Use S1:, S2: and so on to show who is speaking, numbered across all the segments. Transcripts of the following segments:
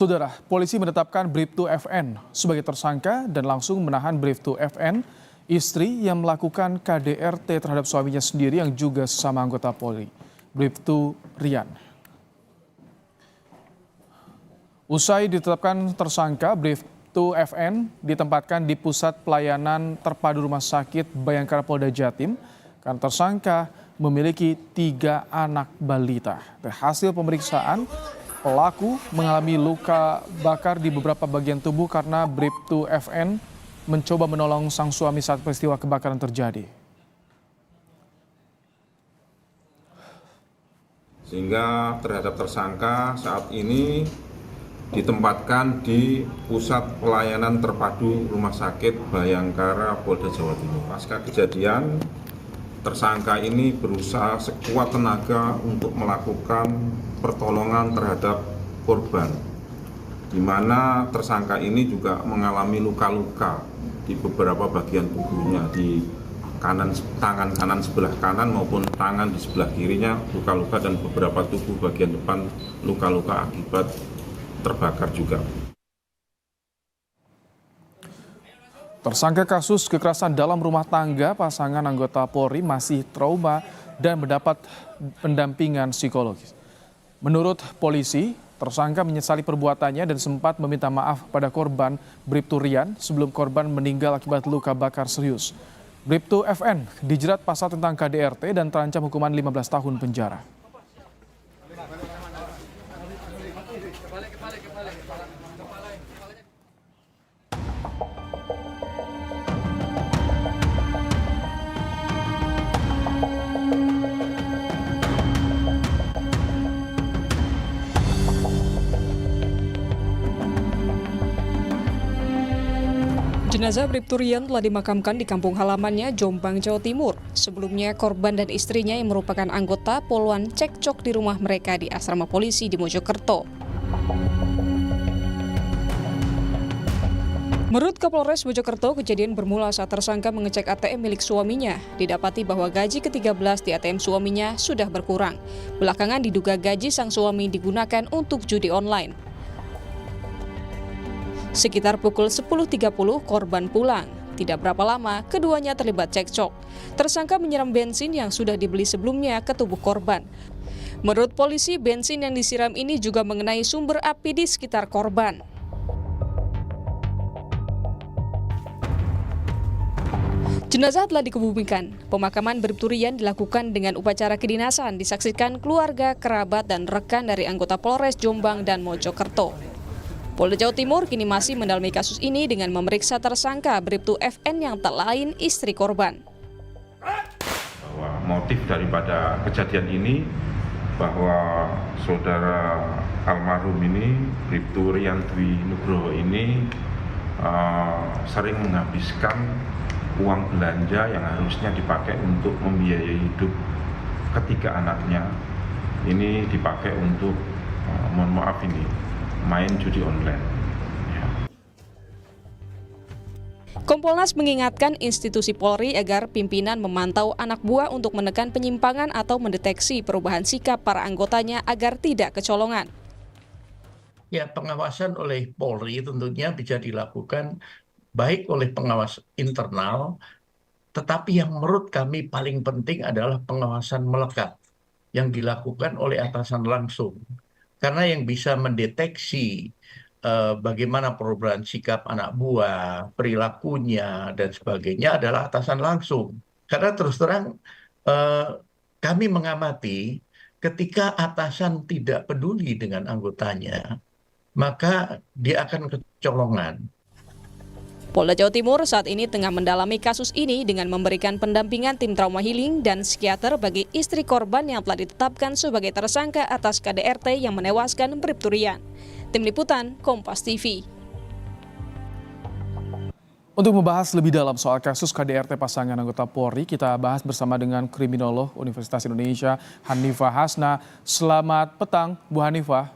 S1: Saudara, polisi menetapkan Bribtu FN sebagai tersangka dan langsung menahan Bribtu FN, istri yang melakukan KDRT terhadap suaminya sendiri yang juga sesama anggota Polri, Bribtu Rian. Usai ditetapkan tersangka, Bribtu FN ditempatkan di Pusat Pelayanan Terpadu Rumah Sakit Bayangkara Polda Jatim karena tersangka memiliki 3 anak balita. Dari hasil pemeriksaan, pelaku mengalami luka bakar di beberapa bagian tubuh karena Bribtu FN mencoba menolong sang suami saat peristiwa kebakaran terjadi.
S2: Sehingga terhadap tersangka saat ini ditempatkan di Pusat Pelayanan Terpadu Rumah Sakit Bayangkara Polda Jawa Timur. Pasca kejadian, tersangka ini berusaha sekuat tenaga untuk melakukan pertolongan terhadap korban, di mana tersangka ini juga mengalami luka-luka di beberapa bagian tubuhnya, di tangan kanan sebelah kanan maupun tangan di sebelah kirinya luka-luka, dan beberapa tubuh bagian depan luka-luka akibat terbakar juga.
S1: Tersangka kasus kekerasan dalam rumah tangga pasangan anggota Polri masih trauma dan mendapat pendampingan psikologis. Menurut polisi, tersangka menyesali perbuatannya dan sempat meminta maaf pada korban Bribtu Rian sebelum korban meninggal akibat luka bakar serius. Bribtu FN dijerat pasal tentang KDRT dan terancam hukuman 15 tahun penjara.
S3: Jenazah Bribtu Rian telah dimakamkan di kampung halamannya, Jombang, Jawa Timur. Sebelumnya, korban dan istrinya yang merupakan anggota poluan cekcok di rumah mereka di asrama polisi di Mojokerto. Menurut Kapolres Mojokerto, kejadian bermula saat tersangka mengecek ATM milik suaminya. Didapati bahwa gaji ke-13 di ATM suaminya sudah berkurang. Belakangan diduga gaji sang suami digunakan untuk judi online. Sekitar pukul 10.30 korban pulang. Tidak berapa lama, keduanya terlibat cekcok. Tersangka menyiram bensin yang sudah dibeli sebelumnya ke tubuh korban. Menurut polisi, bensin yang disiram ini juga mengenai sumber api di sekitar korban. Jenazah telah dikebumikan. Pemakaman Bribtu Rian dilakukan dengan upacara kedinasan, disaksikan keluarga, kerabat, dan rekan dari anggota Polres Jombang dan Mojokerto. Polda Jawa Timur kini masih mendalami kasus ini dengan memeriksa tersangka Bribtu FN yang tak lain istri korban.
S2: Bahwa motif daripada kejadian ini, bahwa saudara almarhum ini, Bribtu Rian Dwi Nugroho ini sering menghabiskan uang belanja yang harusnya dipakai untuk membiayai hidup ketiga anaknya. Ini dipakai untuk, mohon maaf ini, main judi online.
S3: Kompolnas mengingatkan institusi Polri agar pimpinan memantau anak buah untuk menekan penyimpangan atau mendeteksi perubahan sikap para anggotanya agar tidak kecolongan.
S4: Ya, pengawasan oleh Polri tentunya bisa dilakukan baik oleh pengawas internal, tetapi yang menurut kami paling penting adalah pengawasan melekat yang dilakukan oleh atasan langsung. Karena yang bisa mendeteksi bagaimana perubahan sikap anak buah, perilakunya, dan sebagainya adalah atasan langsung. Karena terus terang kami mengamati ketika atasan tidak peduli dengan anggotanya, maka dia akan kecolongan.
S3: Polda Jawa Timur saat ini tengah mendalami kasus ini dengan memberikan pendampingan tim trauma healing dan psikiater bagi istri korban yang telah ditetapkan sebagai tersangka atas KDRT yang menewaskan Bribtu Rian. Tim Liputan, Kompas TV.
S1: Untuk membahas lebih dalam soal kasus KDRT pasangan anggota Polri, kita bahas bersama dengan kriminolog Universitas Indonesia, Hanifah Hasna. Selamat petang, Bu Hanifah.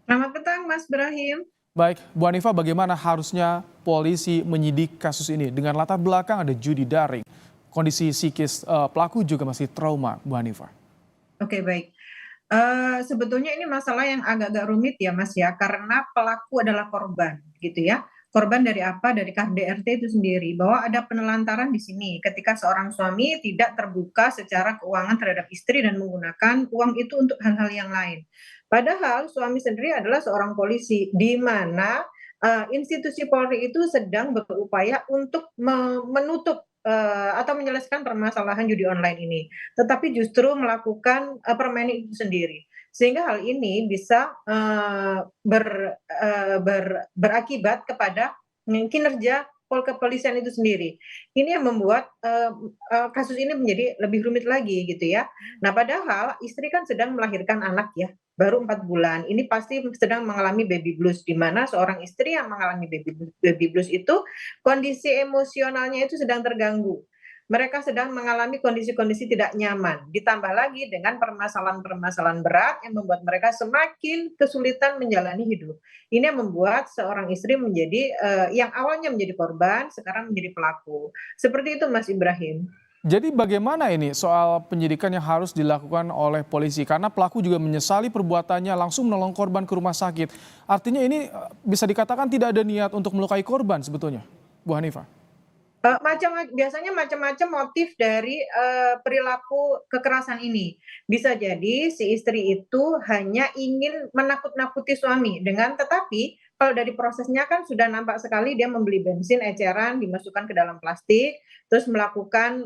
S5: Selamat petang, Mas Brahim.
S1: Baik, Bu Hanifah, bagaimana harusnya polisi menyidik kasus ini? Dengan latar belakang ada judi daring, kondisi psikis pelaku juga masih trauma, Bu Hanifah.
S5: Oke, baik. Sebetulnya ini masalah yang agak-agak rumit ya, Mas, ya, karena pelaku adalah korban, gitu ya. Korban dari apa? Dari KDRT itu sendiri, bahwa ada penelantaran di sini ketika seorang suami tidak terbuka secara keuangan terhadap istri dan menggunakan uang itu untuk hal-hal yang lain. Padahal suami sendiri adalah seorang polisi, di mana, institusi Polri itu sedang berupaya untuk menutup, atau menyelesaikan permasalahan judi online ini, tetapi justru melakukan, permainan itu sendiri. Sehingga hal ini bisa, berakibat kepada kinerja kepolisian itu sendiri. Ini yang membuat, kasus ini menjadi lebih rumit lagi gitu ya. Nah, padahal istri kan sedang melahirkan anak ya, baru 4 bulan. Ini pasti sedang mengalami baby blues, di mana seorang istri yang mengalami baby blues itu kondisi emosionalnya itu sedang terganggu. Mereka sedang mengalami kondisi-kondisi tidak nyaman, ditambah lagi dengan permasalahan-permasalahan berat yang membuat mereka semakin kesulitan menjalani hidup. Ini yang membuat seorang istri menjadi, yang awalnya menjadi korban, sekarang menjadi pelaku. Seperti itu Mas Ibrahim.
S1: Jadi bagaimana ini soal penyidikan yang harus dilakukan oleh polisi? Karena pelaku juga menyesali perbuatannya langsung menolong korban ke rumah sakit. Artinya ini bisa dikatakan tidak ada niat untuk melukai korban sebetulnya, Bu Hanifah?
S5: Biasanya macam-macam motif dari, perilaku kekerasan ini. Bisa jadi si istri itu hanya ingin menakut-nakuti suami tetapi kalau dari prosesnya kan sudah nampak sekali dia membeli bensin eceran dimasukkan ke dalam plastik, terus melakukan,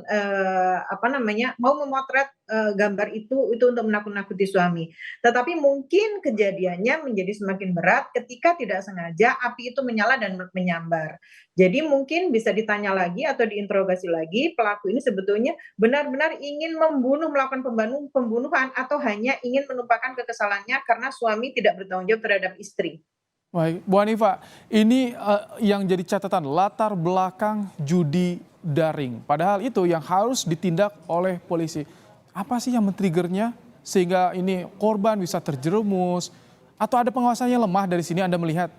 S5: mau memotret, gambar itu untuk menakut-nakuti suami. Tetapi mungkin kejadiannya menjadi semakin berat ketika tidak sengaja api itu menyala dan menyambar. Jadi mungkin bisa ditanya lagi atau diinterogasi lagi, pelaku ini sebetulnya benar-benar ingin melakukan pembunuhan atau hanya ingin menumpahkan kekesalannya karena suami tidak bertanggung jawab terhadap istri.
S1: Baik, Bu Hanifah, ini yang jadi catatan latar belakang judi daring. Padahal itu yang harus ditindak oleh polisi. Apa sih yang men-triggernya sehingga ini korban bisa terjerumus atau ada pengawasannya lemah dari sini Anda melihat?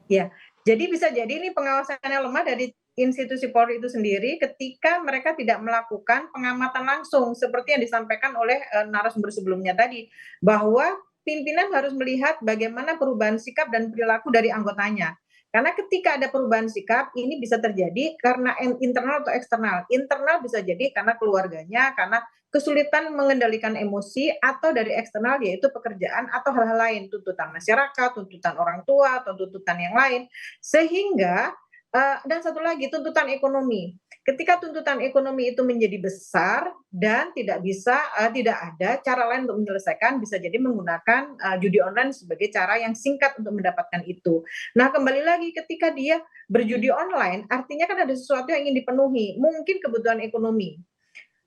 S5: Ya, jadi bisa jadi ini pengawasannya lemah dari institusi Polri itu sendiri ketika mereka tidak melakukan pengamatan langsung seperti yang disampaikan oleh, narasumber sebelumnya tadi, bahwa pimpinan harus melihat bagaimana perubahan sikap dan perilaku dari anggotanya. Karena ketika ada perubahan sikap, ini bisa terjadi karena internal atau eksternal. Internal bisa jadi karena keluarganya, karena kesulitan mengendalikan emosi, atau dari eksternal yaitu pekerjaan atau hal-hal lain, tuntutan masyarakat, tuntutan orang tua, atau tuntutan yang lain. Sehingga dan satu lagi tuntutan ekonomi. Ketika tuntutan ekonomi itu menjadi besar dan tidak ada cara lain untuk menyelesaikan, bisa jadi menggunakan judi online sebagai cara yang singkat untuk mendapatkan itu. Nah, kembali lagi ketika dia berjudi online, artinya kan ada sesuatu yang ingin dipenuhi, mungkin kebutuhan ekonomi.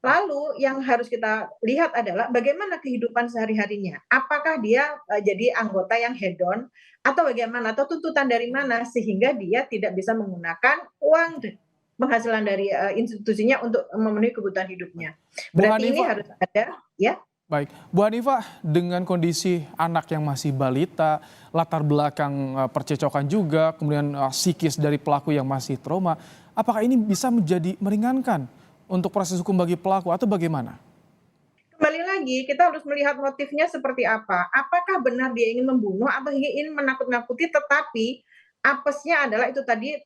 S5: Lalu yang harus kita lihat adalah bagaimana kehidupan sehari-harinya. Apakah dia, jadi anggota yang hedon atau bagaimana, atau tuntutan dari mana sehingga dia tidak bisa menggunakan uang penghasilan dari, institusinya untuk memenuhi kebutuhan hidupnya.
S1: Bu
S5: Berarti ini
S1: Hanifah,
S5: harus ada ya?
S1: baik. Bu Hanifah, dengan kondisi anak yang masih balita, latar belakang percecokan juga, kemudian psikis dari pelaku yang masih trauma, apakah ini bisa menjadi meringankan untuk proses hukum bagi pelaku atau bagaimana?
S5: Kembali lagi, kita harus melihat motifnya seperti apa. Apakah benar dia ingin membunuh atau ingin menakut-nakuti, tetapi apesnya adalah itu tadi,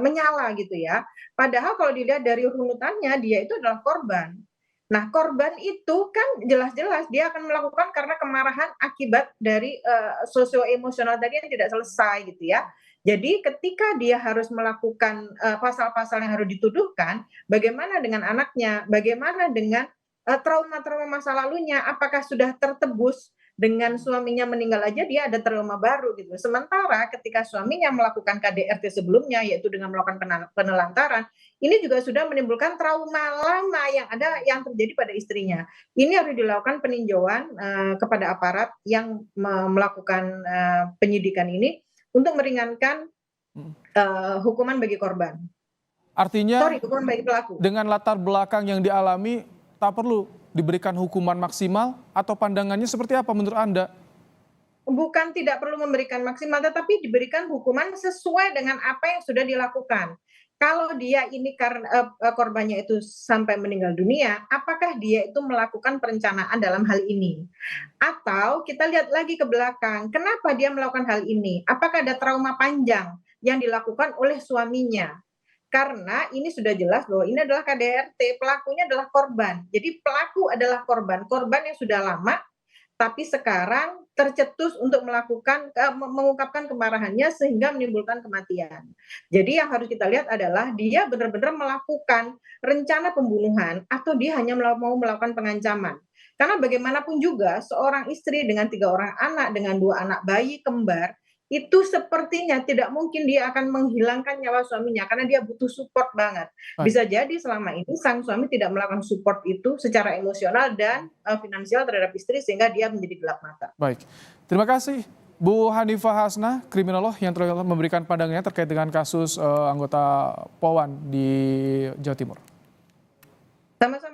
S5: menyala gitu ya. Padahal kalau dilihat dari runutannya, dia itu adalah korban. Nah, korban itu kan jelas-jelas dia akan melakukan karena kemarahan akibat dari, sosio-emosional tadi yang tidak selesai gitu ya. Jadi ketika dia harus melakukan, pasal-pasal yang harus dituduhkan, bagaimana dengan anaknya? Bagaimana dengan, trauma-trauma masa lalunya? Apakah sudah tertebus? Dengan suaminya meninggal aja dia ada trauma baru gitu. Sementara ketika suaminya melakukan KDRT sebelumnya, yaitu dengan melakukan penelantaran, ini juga sudah menimbulkan trauma lama yang terjadi pada istrinya. Ini harus dilakukan peninjauan, kepada aparat yang melakukan, penyidikan ini untuk meringankan, hukuman bagi korban.
S1: Artinya
S5: Hukuman bagi pelaku.
S1: dengan latar belakang yang dialami tak perlu diberikan hukuman maksimal atau pandangannya seperti apa menurut Anda?
S5: bukan tidak perlu memberikan maksimal, tetapi diberikan hukuman sesuai dengan apa yang sudah dilakukan. Kalau dia ini karena korbannya itu sampai meninggal dunia, apakah dia itu melakukan perencanaan dalam hal ini? Atau kita lihat lagi ke belakang, kenapa dia melakukan hal ini? Apakah ada trauma panjang yang dilakukan oleh suaminya? Karena ini sudah jelas bahwa ini adalah KDRT, pelakunya adalah korban. Jadi pelaku adalah korban yang sudah lama tapi sekarang tercetus untuk mengungkapkan kemarahannya sehingga menimbulkan kematian. Jadi yang harus kita lihat adalah dia benar-benar melakukan rencana pembunuhan atau dia hanya mau melakukan pengancaman. Karena bagaimanapun juga seorang istri dengan 3 orang anak, dengan 2 anak bayi kembar, itu sepertinya tidak mungkin dia akan menghilangkan nyawa suaminya karena dia butuh support banget.
S1: Baik.
S5: Bisa jadi selama ini sang suami tidak melakukan support itu secara emosional dan finansial terhadap istri sehingga dia menjadi gelap mata.
S1: Baik, terima kasih Bu Hanifah Hasna, kriminolog yang telah memberikan pandangannya terkait dengan kasus anggota Polwan di Jawa Timur.
S5: Sama-sama.